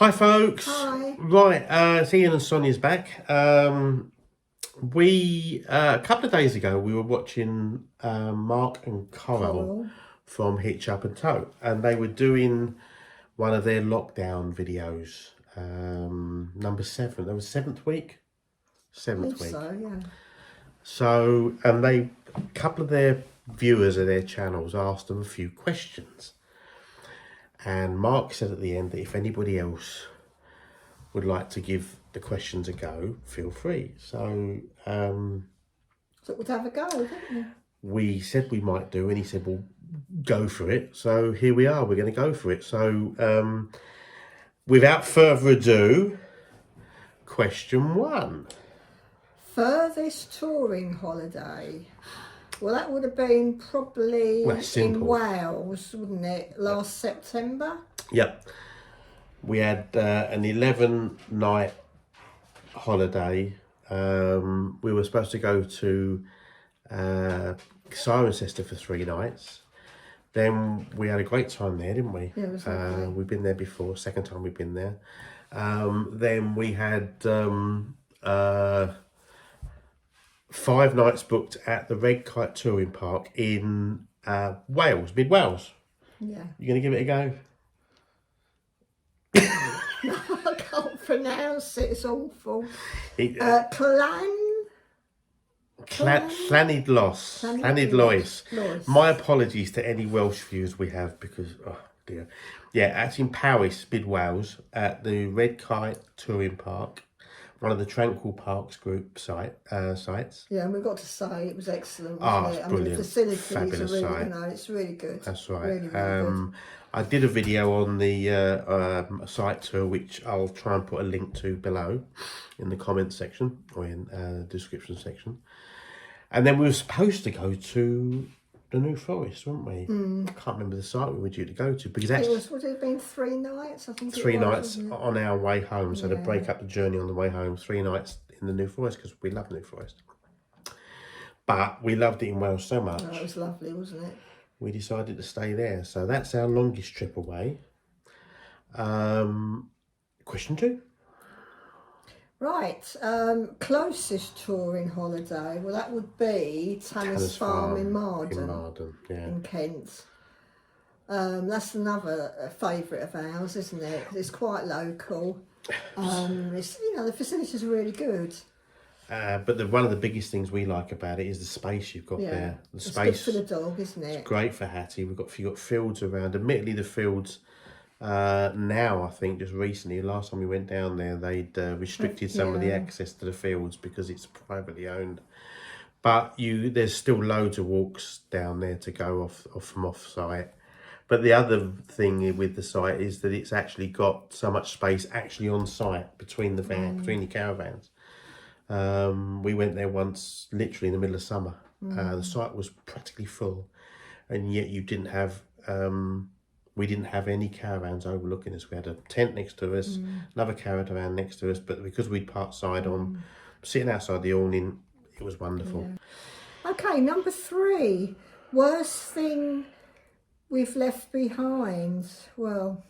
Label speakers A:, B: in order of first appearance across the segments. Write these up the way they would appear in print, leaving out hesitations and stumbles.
A: Hi folks.
B: Hi.
A: Right, it's Ian and Sonia's back. We a couple of days ago we were watching Mark and Coral from HitchUpAndTow, and they were doing one of their lockdown videos. Number 7. That was 7th week. 7th week.
B: So yeah.
A: So, and a couple of their viewers of their channels asked them a few questions. And Mark said at the end that if anybody else would like to give the questions a go, feel free. So
B: we'd have a go, didn't we?
A: we said we might do, and he said, well, go for it. So here we are, we're going to go for it. So without further ado, question 1.
B: Furthest touring holiday. Well, that would have been probably in Wales, wouldn't it? Last September.
A: Yep. We had an 11-night holiday. We were supposed to go to Cirencester for 3 nights. Then we had a great time there, didn't we?
B: Yeah, it was lovely.
A: We've been there before, second time we've been there. Then we had 5 nights booked at the Red Kite touring park in Wales, mid Wales.
B: Yeah.
A: You going to give it a go?
B: No, I can't pronounce it. It's awful.
A: Llanidloes. My apologies to any Welsh viewers we have, because oh dear. Yeah, actually in Paris, mid Wales, at the Red Kite touring park, one of the Tranquil Parks group sites.
B: Yeah, and we've got to say it was excellent.
A: Wasn't it? Brilliant.
B: I mean, the facilities
A: Fabulous
B: are really,
A: site.
B: it's really good.
A: That's right.
B: Really, really good.
A: I did a video on the site tour, which I'll try and put a link to below in the comments section or in the description section. And then we were supposed to go to the New Forest, weren't we? I can't remember the site we were due to go to, because actually
B: would it have been 3 nights? I think
A: 3 nights on our way home. So to break up the journey on the way home, 3 nights in the New Forest, because we love New Forest. But we loved it in Wales so much.
B: Oh, it was lovely, wasn't it?
A: We decided to stay there. So that's our longest trip away. Question 2.
B: Right, closest touring holiday. Well, that would be Tanner's Farm in Marden.
A: In
B: Kent. That's another favourite of ours, isn't it? 'Cause it's quite local. It's, the facilities are really good.
A: But one of the biggest things we like about it is the space you've got there. The space
B: good for the dog, isn't it?
A: It's great for Hattie. You've got fields around. Admittedly, the fields now, I think, just recently, last time we went down there, they'd restricted some of the access to the fields because it's privately owned. But there's still loads of walks down there to go from off-site. But the other thing with the site is that it's actually got so much space actually on site between the between the caravans. We went there once, literally in the middle of summer. The site was practically full, and yet you didn't have we didn't have any caravans overlooking us. We had a tent next to us, another caravan next to us, but because we'd parked side on, sitting outside the awning, it was wonderful.
B: Yeah. Okay, number 3. Worst thing we've left behind. Well,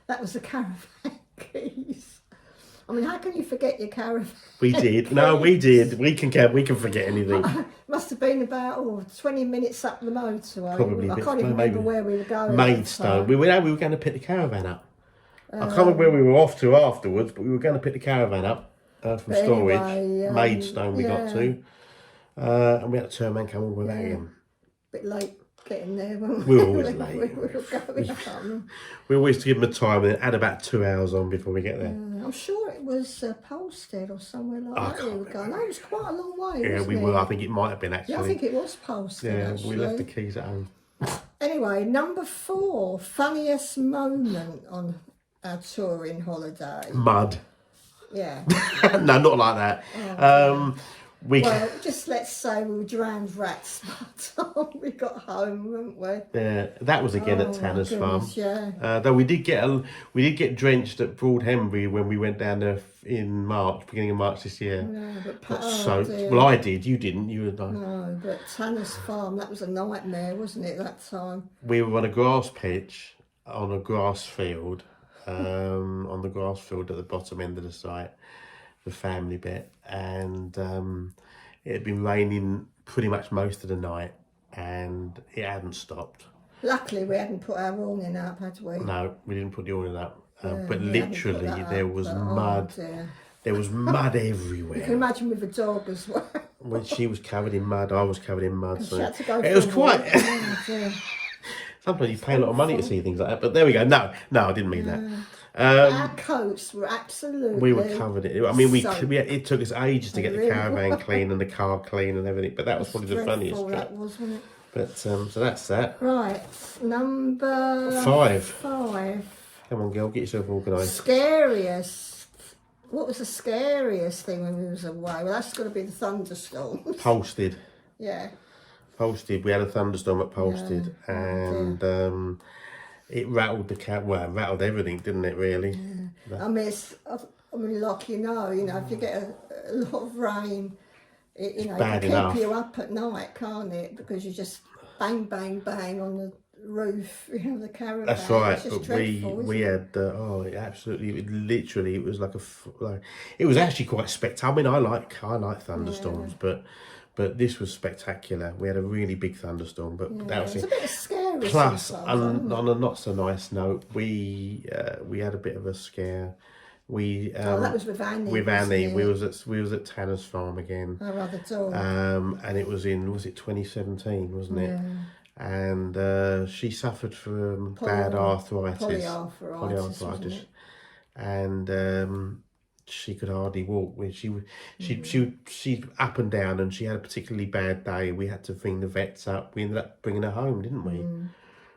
B: that was the caravan keys. I mean, how can you forget your caravan?
A: We did. No, we did. We can forget anything.
B: Must have been about 20 minutes up the motorway.
A: Probably.
B: I can't even remember where we were going.
A: Maidstone. We were going to pick the caravan up. I can't remember where we were off to afterwards, but we were going to pick the caravan up from storage.
B: Anyway,
A: Maidstone we got to. And we had to turn around and come all the way back again.
B: Bit late getting there, weren't
A: we? We were always late.
B: We were going home.
A: We always give them a time and add about 2 hours on before we get there.
B: I'm sure it was Polstead or somewhere like that we were going. No, it was quite a long way,
A: Yeah, we were. I think it might have been, actually.
B: Yeah, I think it was Polstead, actually.
A: We left the keys at home.
B: Anyway, number 4, funniest moment on our touring holiday.
A: Mud.
B: Yeah.
A: No, not like that.
B: Well, just let's say we were drowned rats by the time we got home, weren't we?
A: Yeah, that was again at Tanner's Farm.
B: Yeah.
A: Though we did get drenched at Broadhenbury when we went down there in March, beginning of March this year.
B: Yeah, but
A: got soaked. Well, I did. You didn't. You were like.
B: No, but Tanner's Farm, that was a nightmare, wasn't it? That time.
A: We were on a grass pitch on a grass field. on the grass field at the bottom end of the site, the family bit, and it had been raining pretty much most of the night, and it hadn't stopped.
B: Luckily, we hadn't put our awning up, had we?
A: No, we didn't put the awning up, but
B: we hadn't put
A: literally
B: that
A: there
B: up,
A: was
B: but,
A: mud.
B: Oh dear.
A: There was mud
B: You can
A: everywhere.
B: imagine with a dog as well.
A: When she was covered in mud, I was covered in mud. So
B: She had to go
A: it was
B: for a
A: quite.
B: walk. Oh dear.
A: Sometimes you pay a lot of money to see things like that. But there we go. No, I didn't mean that.
B: Our coats were absolutely.
A: We were covered in it. I mean,
B: soaked.
A: it took us ages to get the
B: really
A: caravan
B: was.
A: clean and the car clean and everything. But that was probably the funniest
B: Dreadful
A: trip.
B: that was, wasn't it?
A: But so that's that.
B: Right, number
A: 5.
B: 5.
A: Come on, girl, get yourself organised.
B: Scariest. What was the scariest thing when we was away? Well, that's got to be the thunderstorms.
A: Posted.
B: Yeah.
A: We had a thunderstorm at Posted, and it rattled the cat. Well, it rattled everything, didn't it? Really.
B: Yeah. I mean, like you know, if you get a lot of rain, it
A: bad
B: can
A: enough.
B: keep you up at night, can't it? Because you just bang, bang, bang on the roof, the caravan.
A: That's right.
B: It's just
A: But
B: dreadful,
A: we had it absolutely, literally, it was like it was actually quite spectacular. I mean, I like thunderstorms, but this was spectacular. We had a really big thunderstorm, but that was
B: it's
A: it.
B: a bit scary.
A: Plus,
B: sometimes,
A: on a not so nice note, we had a bit of a scare.
B: that was with Annie.
A: With
B: wasn't
A: Annie,
B: it?
A: we was at Tanner's farm again.
B: Our other dog.
A: And it was it 2017, wasn't it? And she suffered from bad arthritis,
B: polyarthritis,
A: and she could hardly walk. She up and down, and she had a particularly bad day. We had to bring the vets up. We ended up bringing her home, didn't we?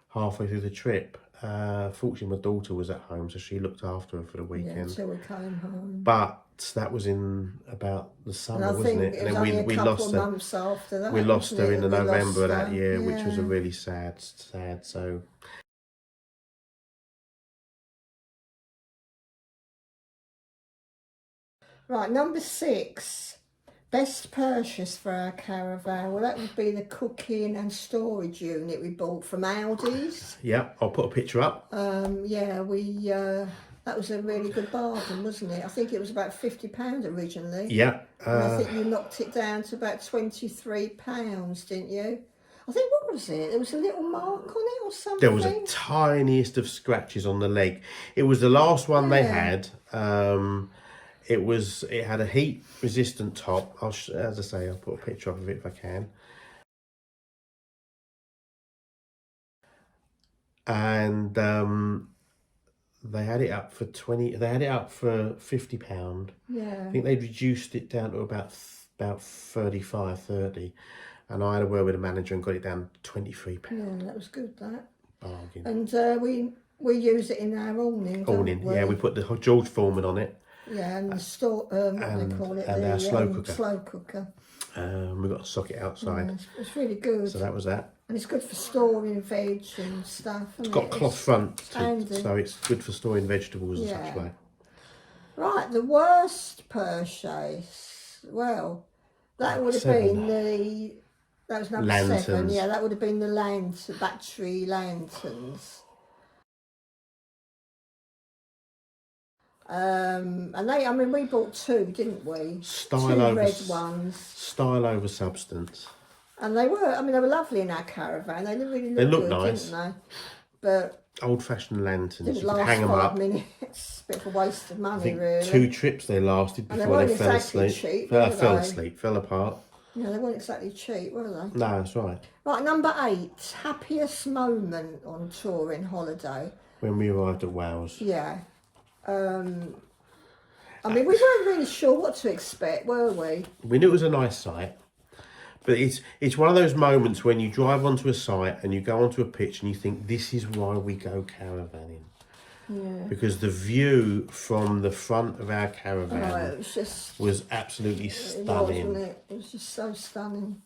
A: Halfway through the trip. Fortunately, my daughter was at home, so she looked after her for the weekend.
B: Until we came home.
A: But that was in about the summer, wasn't it?
B: And then we lost her. Months after that,
A: we lost her in the November of that year,
B: yeah.
A: which was a really sad. So
B: right, number 6, best purchase for our caravan. Well, that would be the cooking and storage unit we bought from Aldi's.
A: yeah, I'll put a picture up.
B: That was a really good bargain, wasn't it? I think it was about £50 originally.
A: Yeah.
B: And I think you knocked it down to about £23, didn't you? I think, what was it? There was a little mark on it or something.
A: There was a tiniest of scratches on the leg. It was the last one they had. It had a heat resistant top. As I say, I'll put a picture of it if I can. And they had it up for £50.
B: Yeah.
A: I think they'd reduced it down to about 35, 30. And I had a word with the manager and got it down to £23.
B: Yeah, that was good, that.
A: Bargain.
B: And we use it in our awning, don't we?
A: Yeah, we put the George Foreman on it.
B: Yeah, and the what they call it,
A: and our slow cooker.
B: Slow cooker.
A: We've got a socket outside.
B: Yeah, it's really good.
A: So that was that.
B: And it's good for storing veg and stuff.
A: It's got cloth front,
B: handy.
A: so it's good for storing vegetables and such like.
B: Right, the worst purchase. Well, that would have been that was number
A: lanterns.
B: 7. Yeah, that would have been the battery lanterns. And we bought 2, didn't we? Two red ones.
A: Style over substance.
B: And they were lovely in our caravan. They really looked
A: look
B: good,
A: nice.
B: didn't they? But
A: old-fashioned lanterns.
B: didn't
A: You could
B: last
A: hang them
B: 5
A: up.
B: minutes. Bit of a waste of money,
A: I think
B: really.
A: 2 trips they lasted
B: And they
A: before they
B: weren't
A: fell
B: exactly
A: asleep.
B: cheap,
A: Fell
B: were they?
A: asleep, fell apart.
B: Yeah, they weren't exactly cheap, were they?
A: No, that's right.
B: Right, number 8, happiest moment on touring holiday.
A: When we arrived at Wales.
B: Yeah. We weren't really sure what to expect, were we?
A: We knew it was a nice site, but it's one of those moments when you drive onto a site and you go onto a pitch and you think, this is why we go caravanning.
B: Yeah.
A: Because the view from the front of our caravan
B: it
A: was absolutely stunning.
B: wasn't it? It was just so stunning.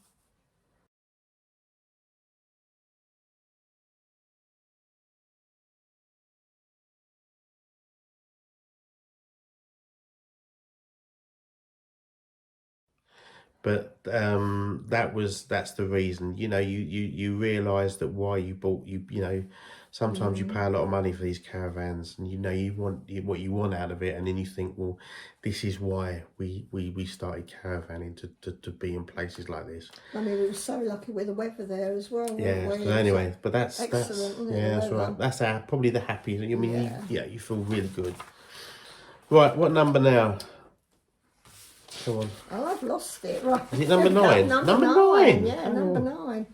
A: But that's the reason. You realise that why you bought Sometimes you pay a lot of money for these caravans, and you know you want what you want out of it, and then you think, well, this is why we started caravanning to be in places like this.
B: I mean, we were so lucky with the weather there as well.
A: Yeah.
B: weren't we?
A: So anyway, but that's
B: Excellent, wasn't it,
A: yeah,
B: the
A: that's
B: weather?
A: right. That's probably the happiest. I mean,
B: Yeah.
A: you feel really good. Right, what number now? Come on.
B: Oh, I've lost it. Right.
A: Is it number 9?
B: Number
A: Number
B: 9.
A: 9?
B: Yeah,
A: Oh.
B: number 9.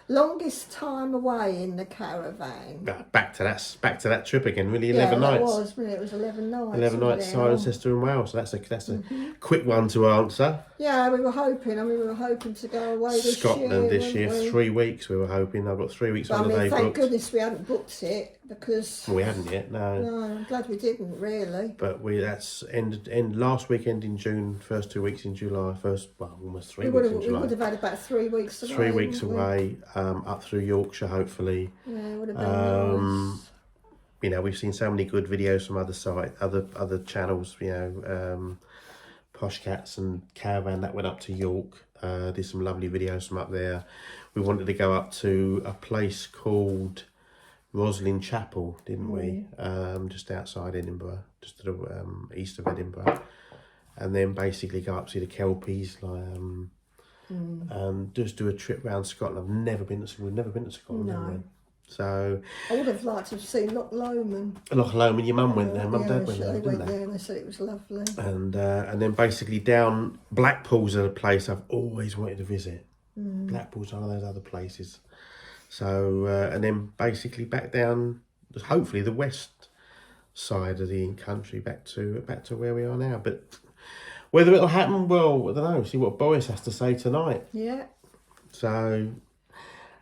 B: Longest time away in the caravan.
A: Back to that trip again. Really, 11
B: yeah,
A: nights.
B: It was 11 nights.
A: 11 nights, Cirencester and Wales. So that's a quick one to answer.
B: Yeah, we were hoping. I mean, we were hoping to go away this
A: Scotland
B: year.
A: this year,
B: weren't we?
A: 3 weeks. We were hoping. I've got 3 weeks
B: But, I
A: holiday
B: mean, thank
A: booked.
B: goodness we hadn't booked it because.
A: Well, we hadn't yet. No.
B: No, I'm glad we didn't really.
A: But that's end last weekend in June, first 2 weeks in July, almost 3
B: We
A: weeks
B: would
A: in
B: have
A: July.
B: had about 3 weeks away.
A: 3 weeks
B: wouldn't we?
A: away, up through Yorkshire, hopefully.
B: Yeah, it would have been nice.
A: You know, we've seen so many good videos from other channels. You know, Posh Cats and Caravan that went up to York. Did some lovely videos from up there. We wanted to go up to a place called Roslin Chapel, didn't we? Just outside Edinburgh, just to the east of Edinburgh, and then basically go up to the Kelpies, and just do a trip around Scotland. We've never been to Scotland, have we? So
B: I would have liked to have seen Loch Lomond.
A: Loch Lomond, your mum went there, mum and dad went there,
B: They
A: didn't
B: went
A: they?
B: there and they said it was lovely.
A: And then basically down Blackpool's a place I've always wanted to visit. Blackpool's one of those other places. So and then basically back down, hopefully the west side of the country, back to where we are now. But whether it'll happen, well, I don't know. See what Boris has to say tonight.
B: Yeah.
A: So,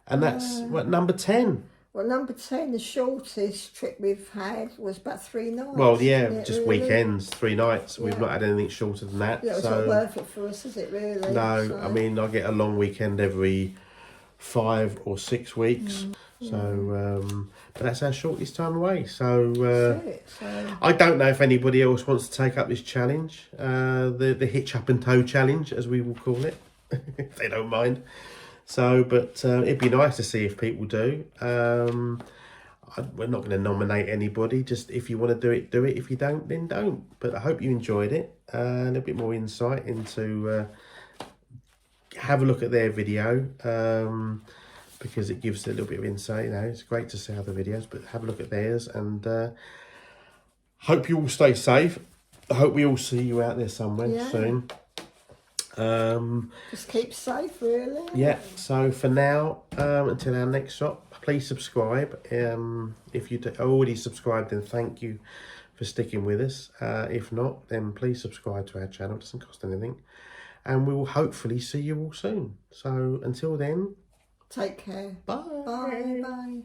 A: and that's what, number 10.
B: Well, number 10, the shortest trip we've had was about 3 nights.
A: Well, yeah,
B: isn't it,
A: just
B: really?
A: weekends, 3 nights. We've
B: Yeah.
A: not had anything shorter than that.
B: Yeah, it's
A: so
B: not worth it for us, is it, really?
A: no,
B: So-
A: I mean, I get a long weekend every 5 or 6 weeks. So, but that's our shortest time away. So,
B: That's it, so.
A: I don't know if anybody else wants to take up this challenge, the Hitch Up and Tow challenge, as we will call it, if they don't mind. So, but it'd be nice to see if people do. We're not going to nominate anybody. Just if you want to do it, do it. If you don't, then don't. But I hope you enjoyed it. A little bit more insight into. Have a look at their video. Because it gives a little bit of insight. You know, it's great to see other videos, but have a look at theirs, and hope you all stay safe. I hope we all see you out there somewhere soon.
B: Just keep safe, really.
A: Yeah, so for now, until our next shot, please subscribe. If you already subscribed, then thank you for sticking with us. If not, then please subscribe to our channel. It doesn't cost anything. And we will hopefully see you all soon. So until then,
B: Take care.
A: bye.
B: Bye. Bye.